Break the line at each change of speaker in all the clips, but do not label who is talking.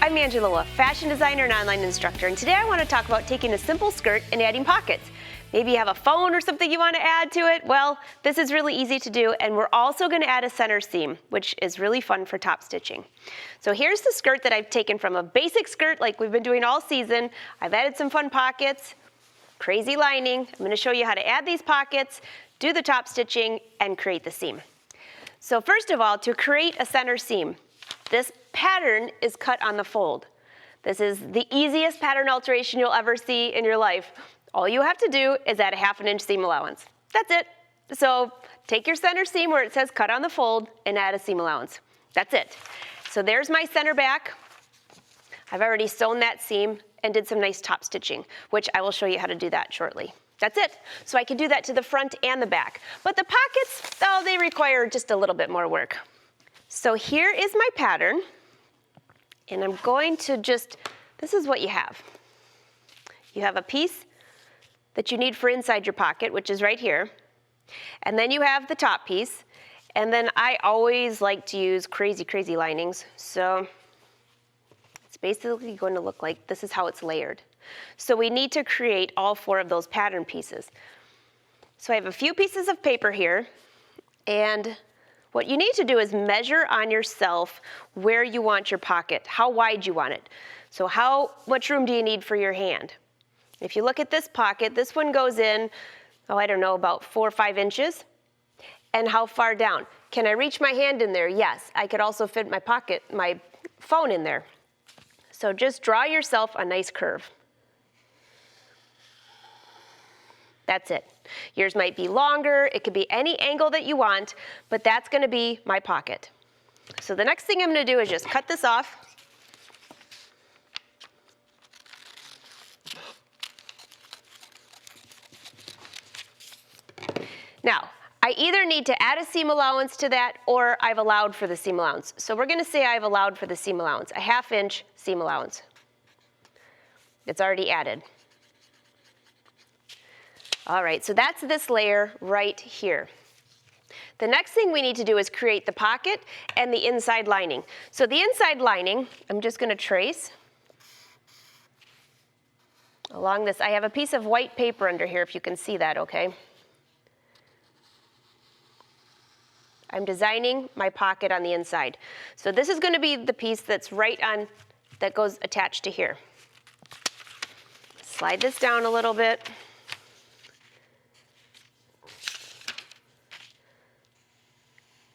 I'm Angela, a fashion designer and online instructor, and today I want to talk about taking a simple skirt and adding pockets. Maybe you have a phone or something you want to add to it. Well, this is really easy to do, and we're also going to add a center seam, which is really fun for top stitching. So here's the skirt that I've taken from a basic skirt like we've been doing all season. I've added some fun pockets, crazy lining. I'm going to show you how to add these pockets, do the top stitching, and create the seam. So first of all, to create a center seam, this pattern is cut on the fold. This is the easiest pattern alteration you'll ever see in your life. All you have to do is add a 1/2 inch seam allowance. That's it. So take your center seam where it says cut on the fold and add a seam allowance. That's it. So there's my center back. I've already sewn that seam and did some nice top stitching, which I will show you how to do that shortly. That's it. So I can do that to the front and the back. But the pockets, oh, they require just a little bit more work. So here is my pattern, and I'm going to this is what you have. You have a piece that you need for inside your pocket, which is right here. And then you have the top piece. And then I always like to use crazy, crazy linings. So it's basically going to look like this is how it's layered. So we need to create all 4 of those pattern pieces. So I have a few pieces of paper here, and what you need to do is measure on yourself where you want your pocket, how wide you want it. So how much room do you need for your hand? If you look at this pocket, this one goes in, I don't know, about 4 or 5 inches. And how far down? Can I reach my hand in there? Yes. I could also fit my phone in there. So just draw yourself a nice curve. That's it. Yours might be longer, it could be any angle that you want, but that's going to be my pocket. So the next thing I'm going to do is just cut this off. Now, I either need to add a seam allowance to that or I've allowed for the seam allowance. So we're going to say I've allowed for the seam allowance, a 1/2 inch seam allowance. It's already added. All right, so that's this layer right here. The next thing we need to do is create the pocket and the inside lining. So the inside lining, I'm just going to trace along this. I have a piece of white paper under here, if you can see that, okay? I'm designing my pocket on the inside. So this is going to be the piece that's that goes attached to here. Slide this down a little bit.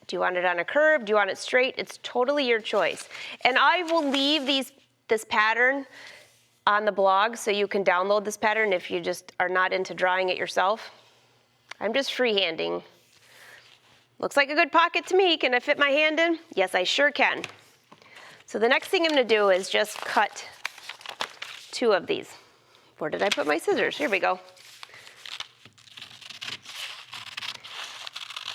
Do you want it on a curve? Do you want it straight? It's totally your choice. And I will leave this pattern on the blog so you can download this pattern if you just are not into drawing it yourself. I'm just freehanding. Looks like a good pocket to me. Can I fit my hand in? Yes, I sure can. So the next thing I'm going to do is just cut 2 of these. Where did I put my scissors? Here we go.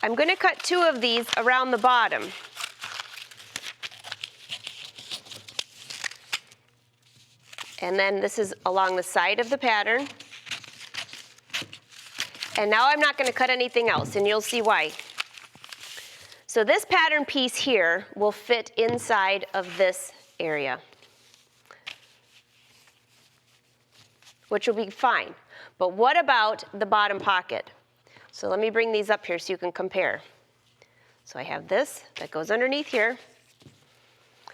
I'm going to cut 2 of these around the bottom. And then this is along the side of the pattern. And now I'm not going to cut anything else, and you'll see why. So this pattern piece here will fit inside of this area, which will be fine. But what about the bottom pocket? So let me bring these up here so you can compare. So I have this that goes underneath here.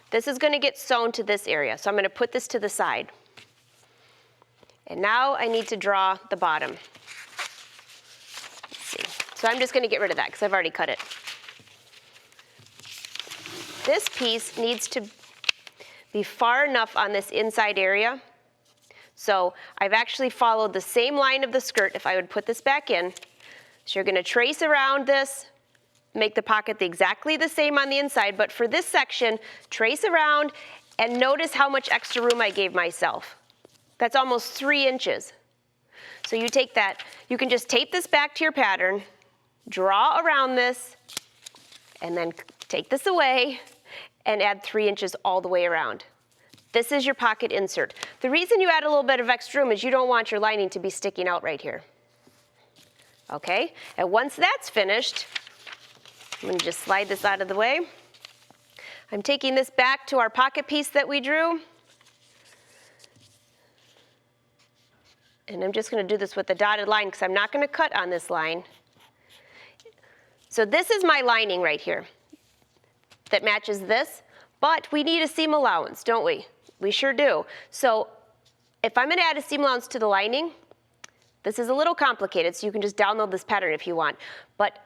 This is going to get sewn to this area, so I'm going to put this to the side. And now I need to draw the bottom. Let's see. So I'm just going to get rid of that because I've already cut it. This piece needs to be far enough on this inside area. So I've actually followed the same line of the skirt if I would put this back in. So you're going to trace around this, make the pocket exactly the same on the inside, but for this section, trace around and notice how much extra room I gave myself. That's almost 3 inches. So you take that, you can just tape this back to your pattern, draw around this, and then take this away and add 3 inches all the way around. This is your pocket insert. The reason you add a little bit of extra room is you don't want your lining to be sticking out right here. Okay, and once that's finished, I'm going to just slide this out of the way. I'm taking this back to our pocket piece that we drew. And I'm just going to do this with the dotted line because I'm not going to cut on this line. So this is my lining right here that matches this, but we need a seam allowance, don't we? We sure do. So if I'm going to add a seam allowance to the lining, this is a little complicated, so you can just download this pattern if you want. But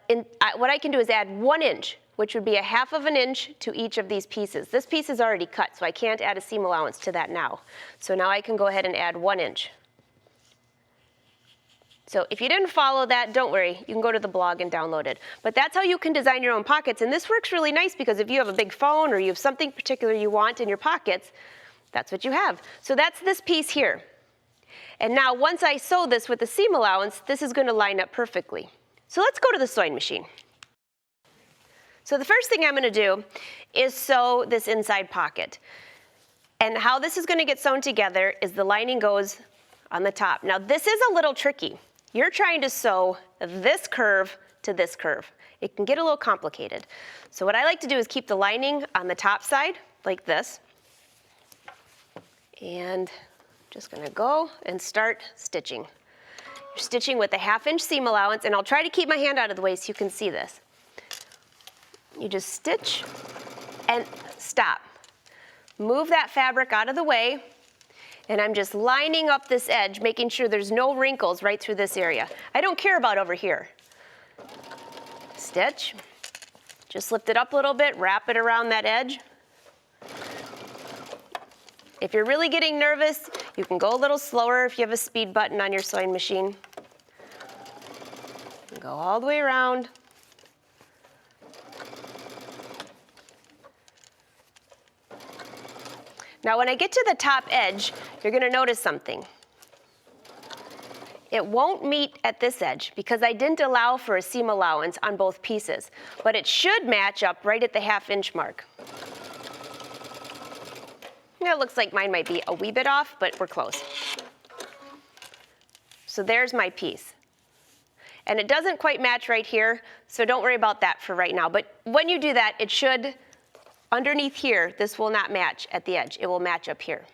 what I can do is add 1 inch, which would be 1/2 of an inch to each of these pieces. This piece is already cut, so I can't add a seam allowance to that now. So now I can go ahead and add 1 inch. So if you didn't follow that, don't worry, you can go to the blog and download it. But that's how you can design your own pockets, and this works really nice because if you have a big phone or you have something particular you want in your pockets, that's what you have. So that's this piece here. And now once I sew this with the seam allowance, this is going to line up perfectly. So let's go to the sewing machine. So the first thing I'm going to do is sew this inside pocket. And how this is going to get sewn together is the lining goes on the top. Now this is a little tricky. You're trying to sew this curve to this curve. It can get a little complicated. So what I like to do is keep the lining on the top side, like this. And just gonna go and start stitching. You're stitching with a 1/2 inch seam allowance, and I'll try to keep my hand out of the way so you can see this. You just stitch and stop. Move that fabric out of the way, and I'm just lining up this edge, making sure there's no wrinkles right through this area. I don't care about over here. Stitch, just lift it up a little bit, wrap it around that edge. If you're really getting nervous, you can go a little slower if you have a speed button on your sewing machine. Go all the way around. Now when I get to the top edge, you're going to notice something. It won't meet at this edge because I didn't allow for a seam allowance on both pieces, but it should match up right at the 1/2 inch mark. It looks like mine might be a wee bit off, but we're close. So there's my piece. And it doesn't quite match right here, so don't worry about that for right now. But when you do that, it should, underneath here, this will not match at the edge. It will match up here.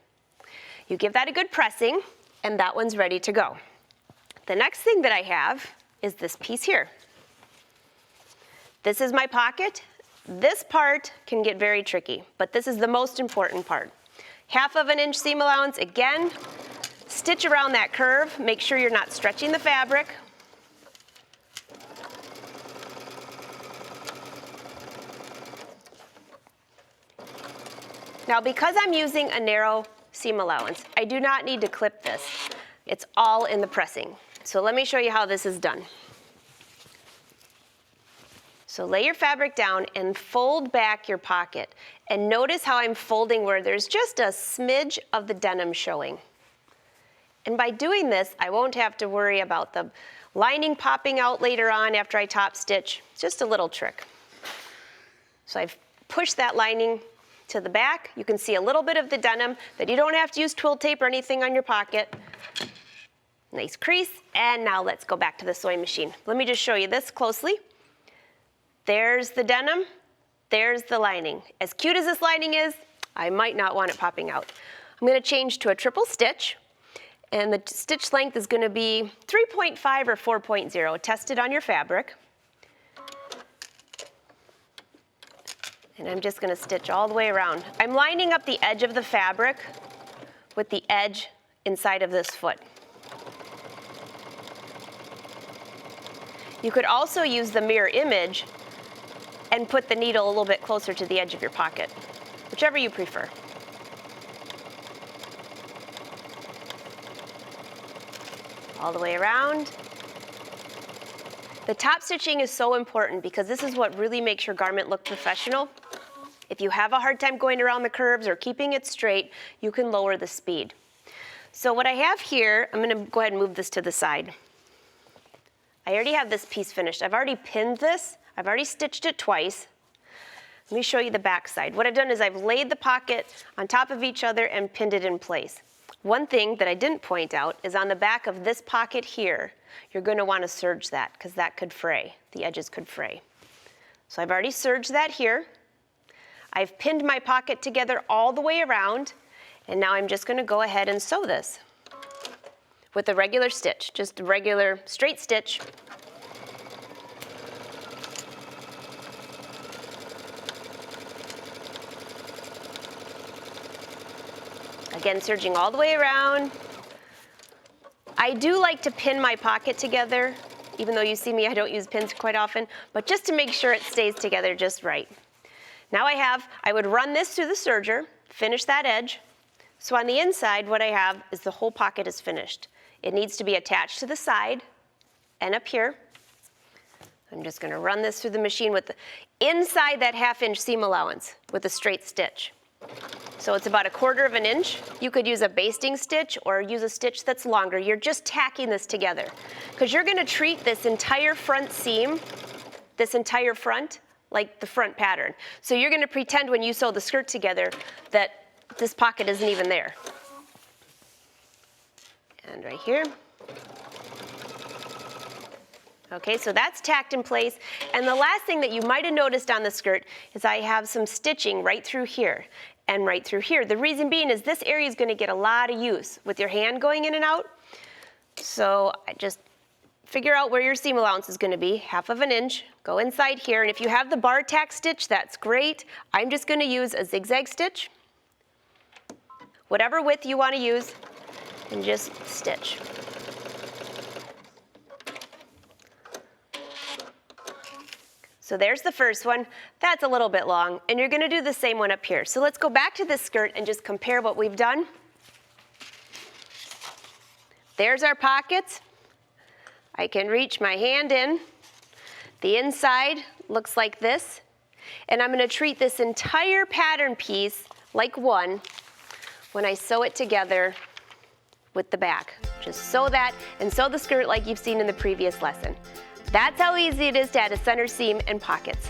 You give that a good pressing, and that one's ready to go. The next thing that I have is this piece here. This is my pocket. This part can get very tricky, but this is the most important part. 1/2 of an inch seam allowance, again, stitch around that curve, make sure you're not stretching the fabric. Now because I'm using a narrow seam allowance, I do not need to clip this. It's all in the pressing. So let me show you how this is done. So lay your fabric down and fold back your pocket. And notice how I'm folding where there's just a smidge of the denim showing. And by doing this, I won't have to worry about the lining popping out later on after I top stitch. It's just a little trick. So I've pushed that lining to the back. You can see a little bit of the denim that you don't have to use twill tape or anything on your pocket. Nice crease. And now let's go back to the sewing machine. Let me just show you this closely. There's the denim, there's the lining. As cute as this lining is, I might not want it popping out. I'm going to change to a triple stitch, and the stitch length is going to be 3.5 or 4.0. Test it on your fabric. And I'm just going to stitch all the way around. I'm lining up the edge of the fabric with the edge inside of this foot. You could also use the mirror image and put the needle a little bit closer to the edge of your pocket, whichever you prefer. All the way around. The top stitching is so important because this is what really makes your garment look professional. If you have a hard time going around the curves or keeping it straight, you can lower the speed. So what I have here, I'm going to go ahead and move this to the side. I already have this piece finished. I've already pinned this. I've already stitched it twice. Let me show you the back side. What I've done is I've laid the pocket on top of each other and pinned it in place. One thing that I didn't point out is on the back of this pocket here, you're going to want to serge that because that could fray. The edges could fray. So I've already serged that here. I've pinned my pocket together all the way around, and now I'm just going to go ahead and sew this with a regular stitch, just a regular straight stitch. Again, serging all the way around. I do like to pin my pocket together, even though you see me, I don't use pins quite often, but just to make sure it stays together just right. Now I would run this through the serger, finish that edge. So on the inside, what I have is the whole pocket is finished. It needs to be attached to the side and up here. I'm just going to run this through the machine with inside that 1/2 inch seam allowance with a straight stitch. So it's about 1/4 inch. You could use a basting stitch or use a stitch that's longer. You're just tacking this together because you're going to treat this entire front seam, this entire front, like the front pattern. So you're going to pretend when you sew the skirt together that this pocket isn't even there. And right here. Okay, so that's tacked in place. And the last thing that you might have noticed on the skirt is I have some stitching right through here and right through here. The reason being is this area is going to get a lot of use with your hand going in and out. So I just figure out where your seam allowance is going to be, 1/2 inch, go inside here, and if you have the bar tack stitch, that's great. I'm just going to use a zigzag stitch, whatever width you want to use, and just stitch. So there's the first one. That's a little bit long, and you're going to do the same one up here. So let's go back to this skirt and just compare what we've done. There's our pockets. I can reach my hand in. The inside looks like this. And I'm going to treat this entire pattern piece like one when I sew it together with the back. Just sew that and sew the skirt like you've seen in the previous lesson. That's how easy it is to add a center seam and pockets.